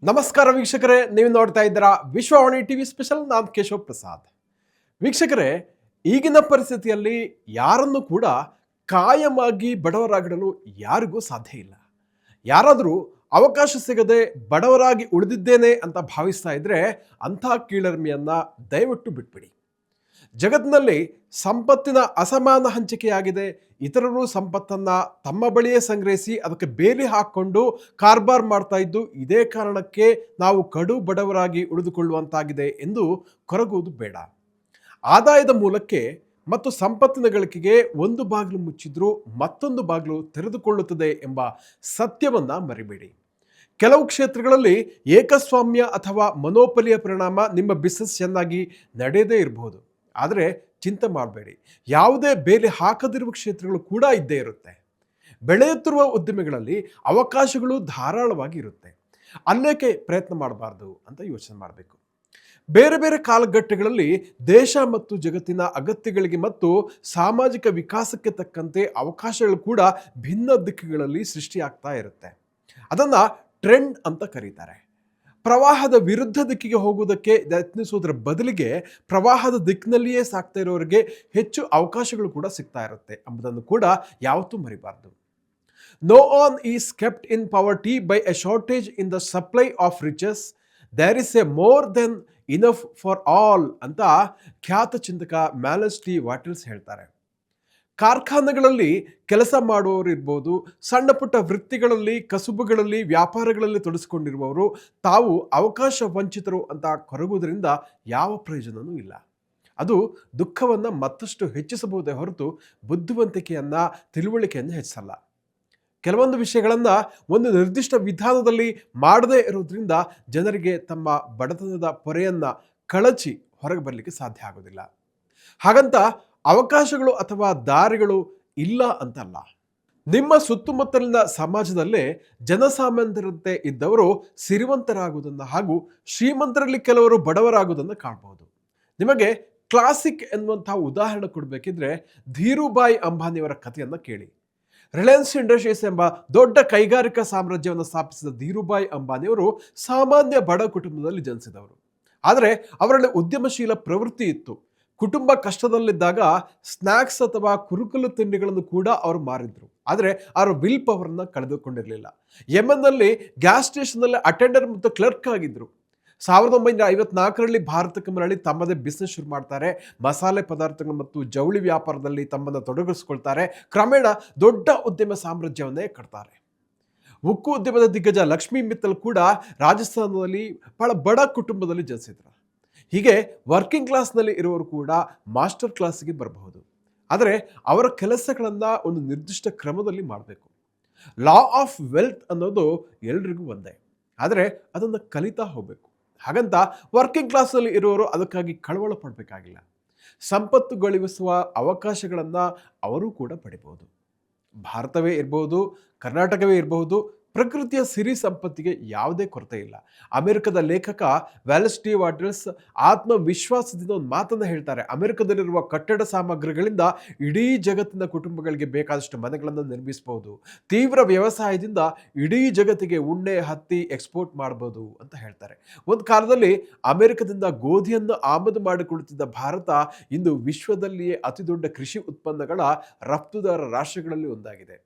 ನಮಸ್ಕಾರ ವೀಕ್ಷಕರೇ, ನೀವು ನೋಡ್ತಾ ಇದ್ದೀರಾ ವಿಶ್ವವಾಣಿ ಟಿವಿ ಸ್ಪೆಷಲ್. ನಾನು ಕೇಶವ್ ಪ್ರಸಾದ್. ವೀಕ್ಷಕರೇ, ಈಗಿನ ಪರಿಸ್ಥಿತಿಯಲ್ಲಿ ಯಾರನ್ನು ಕೂಡ ಕಾಯಮಾಗಿ ಬಡವರಾಗಿಡಲು ಯಾರಿಗೂ ಸಾಧ್ಯ ಇಲ್ಲ. ಯಾರಾದರೂ ಅವಕಾಶ ಸಿಗದೆ ಬಡವರಾಗಿ ಉಳಿದಿದ್ದೇನೆ ಅಂತ ಭಾವಿಸ್ತಾ ಇದ್ರೆ ಅಂಥ ಕೀಳರಿಮೆಯನ್ನ ದಯವಿಟ್ಟು ಬಿಟ್ಬಿಡಿ. ಜಗತ್ತಿನಲ್ಲಿ ಸಂಪತ್ತಿನ ಅಸಮಾನ ಹಂಚಿಕೆಯಾಗಿದೆ. ಇತರರು ಸಂಪತ್ತನ್ನ ತಮ್ಮ ಬಳಿಯೇ ಸಂಗ್ರಹಿಸಿ ಅದಕ್ಕೆ ಬೇಲಿ ಹಾಕ್ಕೊಂಡು ಕಾರ್ಬಾರ್ ಮಾಡ್ತಾ ಇದ್ದು ಇದೇ ಕಾರಣಕ್ಕೆ ನಾವು ಕಡು ಬಡವರಾಗಿ ಉಳಿದುಕೊಳ್ಳುವಂತಾಗಿದೆ ಎಂದು ಕೊರಗುವುದು ಬೇಡ. ಆದಾಯದ ಮೂಲಕ್ಕೆ ಮತ್ತು ಸಂಪತ್ತಿನ ಗಳಿಕೆಗೆ ಒಂದು ಬಾಗಿಲು ಮುಚ್ಚಿದ್ರೂ ಮತ್ತೊಂದು ಬಾಗಿಲು ತೆರೆದುಕೊಳ್ಳುತ್ತದೆ ಎಂಬ ಸತ್ಯವನ್ನ ಮರಿಬೇಡಿ. ಕೆಲವು ಕ್ಷೇತ್ರಗಳಲ್ಲಿ ಏಕಸ್ವಾಮ್ಯ ಅಥವಾ ಮನೋಪಲಿಯ ಪರಿಣಾಮ ನಿಮ್ಮ ಬಿಸ್ನೆಸ್ ಚೆನ್ನಾಗಿ ನಡೆಯದೇ ಇರಬಹುದು. ಆದರೆ ಚಿಂತೆ ಮಾಡಬೇಡಿ, ಯಾವುದೇ ಬೇಲಿ ಹಾಕದಿರುವ ಕ್ಷೇತ್ರಗಳು ಕೂಡ ಇದ್ದೇ ಇರುತ್ತೆ. ಬೆಳೆಯುತ್ತಿರುವ ಉದ್ಯಮಿಗಳಲ್ಲಿ ಅವಕಾಶಗಳು ಧಾರಾಳವಾಗಿ ಇರುತ್ತೆ. ಅಲ್ಲೇಕೆ ಪ್ರಯತ್ನ ಮಾಡಬಾರ್ದು ಅಂತ ಯೋಚನೆ ಮಾಡಬೇಕು. ಬೇರೆ ಬೇರೆ ಕಾಲಘಟ್ಟಗಳಲ್ಲಿ ದೇಶ ಮತ್ತು ಜಗತ್ತಿನ ಅಗತ್ಯಗಳಿಗೆ ಮತ್ತು ಸಾಮಾಜಿಕ ವಿಕಾಸಕ್ಕೆ ತಕ್ಕಂತೆ ಅವಕಾಶಗಳು ಕೂಡ ಭಿನ್ನ ದಿಕ್ಕುಗಳಲ್ಲಿ ಸೃಷ್ಟಿಯಾಗ್ತಾ ಇರುತ್ತೆ. ಅದನ್ನ ಟ್ರೆಂಡ್ ಅಂತ ಕರೀತಾರೆ. ಪ್ರವಾಹದ ವಿರುದ್ಧ ದಿಕ್ಕಿಗೆ ಹೋಗುವುದಕ್ಕೆ ಯತ್ನಿಸುವುದರ ಬದಲಿಗೆ ಪ್ರವಾಹದ ದಿಕ್ಕಿನಲ್ಲಿಯೇ ಸಾಕ್ತಾ ಇರೋರಿಗೆ ಹೆಚ್ಚು ಅವಕಾಶಗಳು ಕೂಡ ಸಿಗ್ತಾ ಇರುತ್ತೆ ಎಂಬುದನ್ನು ಕೂಡ ಯಾವತ್ತೂ ಮರಿಬಾರ್ದು. No one is kept in poverty by a shortage in the supply of riches, there is a more than enough for all ಅಂತ ಖ್ಯಾತ ಚಿಂತಕ ಮ್ಯಾಲಸ್ ಟಿ ವಾಟಲ್ಸ್ ಹೇಳ್ತಾರೆ. ಕಾರ್ಖಾನೆಗಳಲ್ಲಿ ಕೆಲಸ ಮಾಡುವವರು ಇರ್ಬೋದು, ಸಣ್ಣ ಪುಟ್ಟ ವೃತ್ತಿಗಳಲ್ಲಿ, ಕಸುಬುಗಳಲ್ಲಿ, ವ್ಯಾಪಾರಗಳಲ್ಲಿ ತೊಡಗಿಸಿಕೊಂಡಿರುವವರು ತಾವು ಅವಕಾಶ ವಂಚಿತರು ಅಂತ ಕೊರಗುವುದರಿಂದ ಯಾವ ಪ್ರಯೋಜನವೂ ಇಲ್ಲ. ಅದು ದುಃಖವನ್ನು ಮತ್ತಷ್ಟು ಹೆಚ್ಚಿಸಬಹುದೇ ಹೊರತು ಬುದ್ಧಿವಂತಿಕೆಯನ್ನ, ತಿಳುವಳಿಕೆಯನ್ನು ಹೆಚ್ಚಿಸಲ್ಲ. ಕೆಲವೊಂದು ವಿಷಯಗಳನ್ನು ಒಂದು ನಿರ್ದಿಷ್ಟ ವಿಧಾನದಲ್ಲಿ ಮಾಡದೇ ಇರೋದ್ರಿಂದ ಜನರಿಗೆ ತಮ್ಮ ಬಡತನದ ಪೊರೆಯನ್ನ ಕಳಚಿ ಹೊರಗೆ ಬರಲಿಕ್ಕೆ ಸಾಧ್ಯ ಆಗೋದಿಲ್ಲ. ಹಾಗಂತ ಅವಕಾಶಗಳು ಅಥವಾ ದಾರಿಗಳು ಇಲ್ಲ ಅಂತಲ್ಲ. ನಿಮ್ಮ ಸುತ್ತಮುತ್ತಲಿನ ಸಮಾಜದಲ್ಲೇ ಜನಸಾಮಾನ್ಯರಂತೆ ಇದ್ದವರು ಸಿರಿವಂತರಾಗುವುದನ್ನು ಹಾಗೂ ಶ್ರೀಮಂತರಲ್ಲಿ ಕೆಲವರು ಬಡವರಾಗುವುದನ್ನು ಕಾಣಬಹುದು. ನಿಮಗೆ ಕ್ಲಾಸಿಕ್ ಎನ್ನುವಂತಹ ಉದಾಹರಣೆ ಕೊಡಬೇಕಿದ್ರೆ ಧೀರುಭಾಯಿ ಅಂಬಾನಿಯವರ ಕಥೆಯನ್ನು ಕೇಳಿ. ರಿಲಯನ್ಸ್ ಇಂಡಸ್ಟ್ರೀಸ್ ಎಂಬ ದೊಡ್ಡ ಕೈಗಾರಿಕಾ ಸಾಮ್ರಾಜ್ಯವನ್ನು ಸ್ಥಾಪಿಸಿದ ಧೀರುಭಾಯಿ ಅಂಬಾನಿಯವರು ಸಾಮಾನ್ಯ ಬಡ ಕುಟುಂಬದಲ್ಲಿ ಜನಿಸಿದವರು. ಆದರೆ ಅವರಲ್ಲಿ ಉದ್ಯಮಶೀಲ ಪ್ರವೃತ್ತಿ ಇತ್ತು. ಕುಟುಂಬ ಕಷ್ಟದಲ್ಲಿದ್ದಾಗ ಸ್ನ್ಯಾಕ್ಸ್ ಅಥವಾ ಕುರುಕಲು ತಿಂಡಿಗಳನ್ನು ಕೂಡ ಅವರು ಮಾರಿದ್ರು. ಆದರೆ ಅವರ ವಿಲ್ ಪವರ್ನ ಕಳೆದುಕೊಂಡಿರಲಿಲ್ಲ. ಯೆಮೆನ್ನಲ್ಲಿ ಗ್ಯಾಸ್ ಸ್ಟೇಷನ್ನಲ್ಲಿ ಅಟೆಂಡರ್ ಮತ್ತು ಕ್ಲರ್ಕ್ ಆಗಿದ್ರು. 1954ರಲ್ಲಿ ಭಾರತಕ್ಕೆ ಮರಳಿ ತಮ್ಮದೇ ಬಿಸ್ನೆಸ್ ಶುರು ಮಾಡ್ತಾರೆ. ಮಸಾಲೆ ಪದಾರ್ಥಗಳು ಮತ್ತು ಜವಳಿ ವ್ಯಾಪಾರದಲ್ಲಿ ತಮ್ಮನ್ನು ತೊಡಗಿಸ್ಕೊಳ್ತಾರೆ. ಕ್ರಮೇಣ ದೊಡ್ಡ ಉದ್ಯಮ ಸಾಮ್ರಾಜ್ಯವನ್ನೇ ಕಟ್ತಾರೆ. ಉಕ್ಕು ಉದ್ಯಮದ ದಿಗ್ಗಜ ಲಕ್ಷ್ಮೀ ಮಿತ್ತಲ್ ಕೂಡ ರಾಜಸ್ಥಾನದಲ್ಲಿ ಬಹಳ ಬಡ ಕುಟುಂಬದಲ್ಲಿ ಜನಿಸಿದ್ರು. ಹೀಗೆ ವರ್ಕಿಂಗ್ ಕ್ಲಾಸ್ನಲ್ಲಿ ಇರುವವರು ಕೂಡ ಮಾಸ್ಟರ್ ಕ್ಲಾಸ್ಗೆ ಬರಬಹುದು. ಆದರೆ ಅವರ ಕೆಲಸಗಳನ್ನು ಒಂದು ನಿರ್ದಿಷ್ಟ ಕ್ರಮದಲ್ಲಿ ಮಾಡಬೇಕು. ಲಾ ಆಫ್ ವೆಲ್ತ್ ಅನ್ನೋದು ಎಲ್ರಿಗೂ ಒಂದೇ, ಆದರೆ ಅದನ್ನು ಕಲಿತಾ ಹೋಗಬೇಕು. ಹಾಗಂತ ವರ್ಕಿಂಗ್ ಕ್ಲಾಸ್ನಲ್ಲಿ ಇರುವವರು ಅದಕ್ಕಾಗಿ ಕಳವಳ ಪಡಬೇಕಾಗಿಲ್ಲ. ಸಂಪತ್ತು ಗಳಿಸುವ ಅವಕಾಶಗಳನ್ನು ಅವರು ಕೂಡ ಪಡಿಬಹುದು. ಭಾರತವೇ ಇರಬಹುದು, ಕರ್ನಾಟಕವೇ ಇರಬಹುದು, ಪ್ರಕೃತಿಯ ಸಿರಿ ಸಂಪತ್ತಿಗೆ ಯಾವುದೇ ಕೊರತೆ ಇಲ್ಲ. ಅಮೆರಿಕದ ಲೇಖಕ ವ್ಯಾಲಸ್ ಟಿ ವಾಟಲ್ಸ್ ಆತ್ಮವಿಶ್ವಾಸದಿಂದ ಒಂದು ಮಾತನ್ನು ಹೇಳ್ತಾರೆ. ಅಮೆರಿಕದಲ್ಲಿರುವ ಕಟ್ಟಡ ಸಾಮಗ್ರಿಗಳಿಂದ ಇಡೀ ಜಗತ್ತಿನ ಕುಟುಂಬಗಳಿಗೆ ಬೇಕಾದಷ್ಟು ಮನೆಗಳನ್ನು ನಿರ್ಮಿಸಬಹುದು. ತೀವ್ರ ವ್ಯವಸಾಯದಿಂದ ಇಡೀ ಜಗತ್ತಿಗೆ ಉಣ್ಣೆ, ಹತ್ತಿ ಎಕ್ಸ್ಪೋರ್ಟ್ ಮಾಡಬಹುದು ಅಂತ ಹೇಳ್ತಾರೆ. ಒಂದು ಕಾಲದಲ್ಲಿ ಅಮೆರಿಕದಿಂದ ಗೋಧಿಯನ್ನು ಆಮದು ಮಾಡಿಕೊಳ್ಳುತ್ತಿದ್ದ ಭಾರತ ಇಂದು ವಿಶ್ವದಲ್ಲಿಯೇ ಅತಿದೊಡ್ಡ ಕೃಷಿ ಉತ್ಪನ್ನಗಳ ರಫ್ತುದಾರ ರಾಷ್ಟ್ರಗಳಲ್ಲಿ ಒಂದಾಗಿದೆ.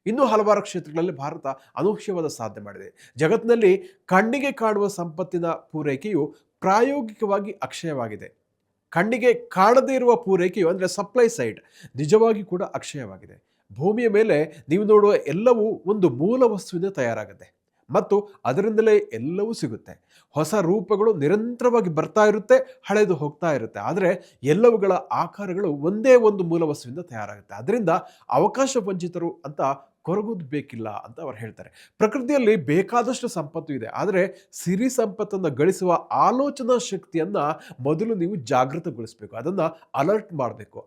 ಇನ್ನೂ ಹಲವಾರು ಕ್ಷೇತ್ರಗಳಲ್ಲಿ ಭಾರತ ಅನೂಹ್ಯವಾದ ಸಾಧನೆ ಮಾಡಿದೆ. ಜಗತ್ತಿನಲ್ಲಿ ಕಣ್ಣಿಗೆ ಕಾಣುವ ಸಂಪತ್ತಿನ ಪೂರೈಕೆಯು ಪ್ರಾಯೋಗಿಕವಾಗಿ ಅಕ್ಷಯವಾಗಿದೆ. ಕಣ್ಣಿಗೆ ಕಾಣದೇ ಇರುವ ಪೂರೈಕೆಯು ಅಂದರೆ ಸಪ್ಲೈ ಸೈಡ್ ನಿಜವಾಗಿ ಕೂಡ ಅಕ್ಷಯವಾಗಿದೆ. ಭೂಮಿಯ ಮೇಲೆ ನೀವು ನೋಡುವ ಎಲ್ಲವೂ ಒಂದು ಮೂಲ ವಸ್ತುವಿನ ತಯಾರಾಗುತ್ತೆ ಮತ್ತು ಅದರಿಂದಲೇ ಎಲ್ಲವೂ ಸಿಗುತ್ತೆ. ಹೊಸ ರೂಪಗಳು ನಿರಂತರವಾಗಿ ಬರ್ತಾ ಇರುತ್ತೆ, ಹಳೆದು ಹೋಗ್ತಾ ಇರುತ್ತೆ. ಆದರೆ ಎಲ್ಲವುಗಳ ಆಕಾರಗಳು ಒಂದೇ ಒಂದು ಮೂಲ ವಸ್ತುವಿಂದ ತಯಾರಾಗುತ್ತೆ. ಅದರಿಂದ ಅವಕಾಶ ವಂಚಿತರು ಅಂತ ಕೊರಗೋದು ಬೇಕಿಲ್ಲ ಅಂತ ಅವರು ಹೇಳ್ತಾರೆ. ಪ್ರಕೃತಿಯಲ್ಲಿ ಬೇಕಾದಷ್ಟು ಸಂಪತ್ತು ಇದೆ, ಆದರೆ ಸಿರಿ ಸಂಪತ್ತನ್ನು ಗಳಿಸುವ ಆಲೋಚನಾ ಶಕ್ತಿಯನ್ನ ಮೊದಲು ನೀವು ಜಾಗೃತಗೊಳಿಸಬೇಕು, ಅದನ್ನ ಅಲರ್ಟ್ ಮಾಡಬೇಕು.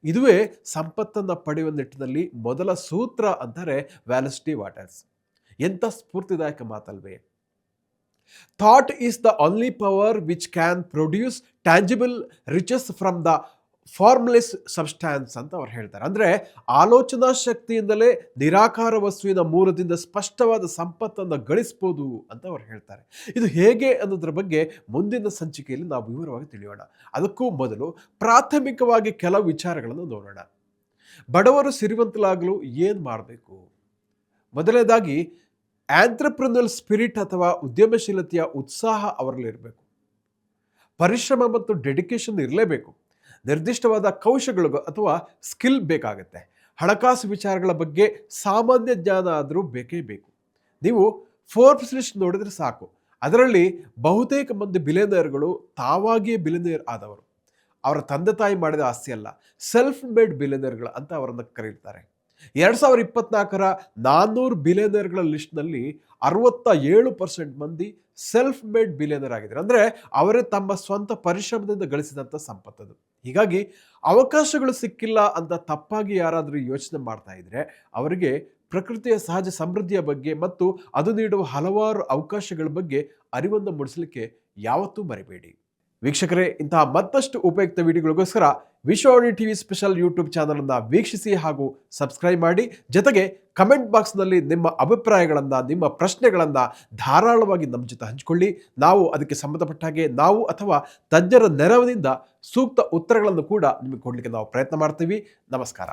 ಇದುವೇ ಸಂಪತ್ತನ್ನು ಪಡೆಯುವ ನಿಟ್ಟಿನಲ್ಲಿ ಮೊದಲ ಸೂತ್ರ ಅಂತಾರೆ ವ್ಯಾಲಸ್ ಟಿ ವಾಟಲ್ಸ್. ಎಂಥ ಸ್ಫೂರ್ತಿದಾಯಕ ಮಾತಲ್ವೇ. Thought is the only power which can produce tangible riches from the formless substance ಅಂತ ಅವ್ರು ಹೇಳ್ತಾರೆ. ಅಂದರೆ ಆಲೋಚನಾ ಶಕ್ತಿಯಿಂದಲೇ ನಿರಾಕಾರ ವಸ್ತುವಿನ ಮೂಲದಿಂದ ಸ್ಪಷ್ಟವಾದ ಸಂಪತ್ತನ್ನು ಗಳಿಸ್ಬೋದು ಅಂತ ಅವ್ರು ಹೇಳ್ತಾರೆ. ಇದು ಹೇಗೆ ಅನ್ನೋದ್ರ ಬಗ್ಗೆ ಮುಂದಿನ ಸಂಚಿಕೆಯಲ್ಲಿ ನಾವು ವಿವರವಾಗಿ ತಿಳಿಯೋಣ. ಅದಕ್ಕೂ ಮೊದಲು ಪ್ರಾಥಮಿಕವಾಗಿ ಕೆಲವು ವಿಚಾರಗಳನ್ನು ನೋಡೋಣ. ಬಡವರು ಸಿರಿವಂತರಾಗಲು ಏನು ಮಾಡಬೇಕು? ಮೊದಲನೇದಾಗಿ ಆಂಟ್ರಪ್ರಿನಲ್ ಸ್ಪಿರಿಟ್ ಅಥವಾ ಉದ್ಯಮಶೀಲತೆಯ ಉತ್ಸಾಹ ಅವರಲ್ಲಿರಬೇಕು. ಪರಿಶ್ರಮ ಮತ್ತು ಡೆಡಿಕೇಶನ್ ಇರಲೇಬೇಕು. ನಿರ್ದಿಷ್ಟವಾದ ಕೌಶಲ್ಯಗಳು ಅಥವಾ ಸ್ಕಿಲ್ ಬೇಕಾಗುತ್ತೆ. ಹಣಕಾಸು ವಿಚಾರಗಳ ಬಗ್ಗೆ ಸಾಮಾನ್ಯ ಜ್ಞಾನ ಆದರೂ ಬೇಕೇ ಬೇಕು. ನೀವು ಫೋರ್ಬ್ಸ್ ಲಿಸ್ಟ್ ನೋಡಿದ್ರೆ ಸಾಕು. ಅದರಲ್ಲಿ ಬಹುತೇಕ ಮಂದಿ ಬಿಲಿಯನರ್ಗಳು ತಾವಾಗಿಯೇ ಬಿಲಿಯನರ್ ಆದವರು. ಅವರ ತಂದೆ ತಾಯಿ ಮಾಡಿದ ಆಸ್ತಿ ಅಲ್ಲ, ಸೆಲ್ಫ್ ಮೇಡ್ ಬಿಲಿಯನರ್ಗಳು ಅಂತ ಅವರನ್ನು ಕರೀತಾರೆ. 2024ರ 400 ಬಿಲಿಯನರ್ಗಳ ಲಿಸ್ಟ್ನಲ್ಲಿ 67% ಮಂದಿ ಸೆಲ್ಫ್ ಮೇಡ್ ಬಿಲಿಯನರ್ ಆಗಿದ್ದಾರೆ. ಅಂದರೆ ಅವರೇ ತಮ್ಮ ಸ್ವಂತ ಪರಿಶ್ರಮದಿಂದ ಗಳಿಸಿದಂಥ ಸಂಪತ್ತದು. ಹೀಗಾಗಿ ಅವಕಾಶಗಳು ಸಿಕ್ಕಿಲ್ಲ ಅಂತ ತಪ್ಪಾಗಿ ಯಾರಾದರೂ ಯೋಚನೆ ಮಾಡ್ತಾ ಇದ್ರೆ ಅವರಿಗೆ ಪ್ರಕೃತಿಯ ಸಹಜ ಸಮೃದ್ಧಿಯ ಬಗ್ಗೆ ಮತ್ತು ಅದು ನೀಡುವ ಹಲವಾರು ಅವಕಾಶಗಳ ಬಗ್ಗೆ ಅರಿವನ್ನು ಮೂಡಿಸಲಿಕ್ಕೆ ಯಾವತ್ತೂ ಮರಿಬೇಡಿ. ವೀಕ್ಷಕರೇ, ಇಂತಹ ಮತ್ತಷ್ಟು ಉಪಯುಕ್ತ ವಿಡಿಯೋಗಳಿಗೋಸ್ಕರ Vishwavani TV special YouTube channel ಅನ್ನು ವೀಕ್ಷಿಸಿ ಹಾಗೂ ಸಬ್ಸ್ಕ್ರೈಬ್ ಮಾಡಿ. ಜೊತೆಗೆ ಕಮೆಂಟ್ ಬಾಕ್ಸ್ನಲ್ಲಿ ನಿಮ್ಮ ಅಭಿಪ್ರಾಯಗಳನ್ನು, ನಿಮ್ಮ ಪ್ರಶ್ನೆಗಳನ್ನು ಧಾರಾಳವಾಗಿ ನಮ್ಮ ಜೊತೆ ಹಂಚಿಕೊಳ್ಳಿ. ನಾವು ಅದಕ್ಕೆ ಸಂಬಂಧಪಟ್ಟ ಹಾಗೆ ನಾವು ಅಥವಾ ತಜ್ಞರ ನೆರವಿನಿಂದ ಸೂಕ್ತ ಉತ್ತರಗಳನ್ನು ಕೂಡ ನಿಮಗೆ ಕೊಡಲಿಕ್ಕೆ ನಾವು ಪ್ರಯತ್ನ ಮಾಡ್ತೀವಿ. ನಮಸ್ಕಾರ.